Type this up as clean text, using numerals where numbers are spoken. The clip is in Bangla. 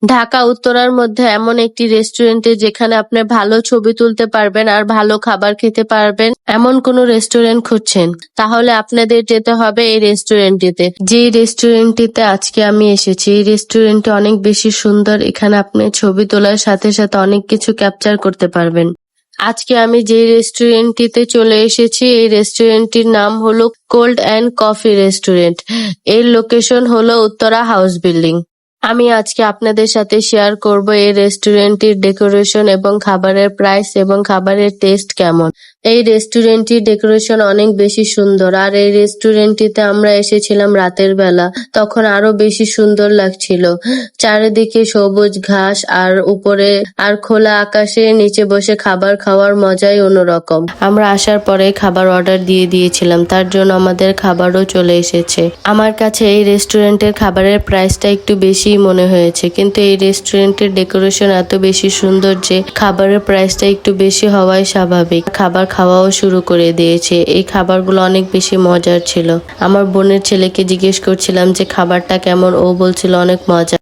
ঢাকা উত্তরার মধ্যে এমন একটি রেস্টুরেন্টে যেখানে আপনি ভালো ছবি তুলতে পারবেন আর ভালো খাবার খেতে পারবেন এমন কোন রেস্টুরেন্ট খুঁজছেন, তাহলে আপনাদের যেতে হবে এই রেস্টুরেন্টটিতে। যে রেস্টুরেন্টটিতে আজকে আমি এসেছি, এই রেস্টুরেন্টটি অনেক বেশি সুন্দর। এখানে আপনি ছবি তোলার সাথে সাথে অনেক কিছু ক্যাপচার করতে পারবেন। আজকে আমি যে রেস্টুরেন্টটিতে চলে এসেছি, এই রেস্টুরেন্টটির নাম হলো কোল্ড অ্যান্ড কফি রেস্টুরেন্ট। এর লোকেশন হলো উত্তরা হাউস বিল্ডিং। আমি আজকে আপনাদের সাথে শেয়ার করব এই রেস্টুরেন্টটির ডেকোরেশন এবং খাবারের প্রাইস এবং খাবারের টেস্ট কেমন। এই রেস্টুরেন্টটির ডেকোরেশন অনেক বেশি সুন্দর, আর এই রেস্টুরেন্টটিতে আমরা এসেছিলাম রাতের বেলা, তখন আরো বেশি সুন্দর লাগছিল। চারিদিকে সবুজ ঘাস আর উপরে আর খোলা আকাশের নিচে বসে খাবার খাওয়ার মজাই অন্যরকম। আমরা আসার পরে খাবার অর্ডার দিয়ে দিয়েছিলাম, তার জন্য আমাদের খাবারও চলে এসেছে। আমার কাছে এই রেস্টুরেন্টের খাবারের প্রাইসটা একটু বেশি মনে হয়েছে, কিন্তু এই রেস্টুরেন্টের ডেকোরেশন এত বেশি সুন্দর যে খাবারের প্রাইসটা একটু বেশি হওয়াই স্বাভাবিক। খাবার খাওয়াও শুরু করে দিয়েছে। এই খাবারগুলো অনেক বেশি মজার ছিল। আমার বোনের ছেলেকে জিজ্ঞেস করছিলাম যে খাবারটা কেমন, ও বলছিল অনেক মজা।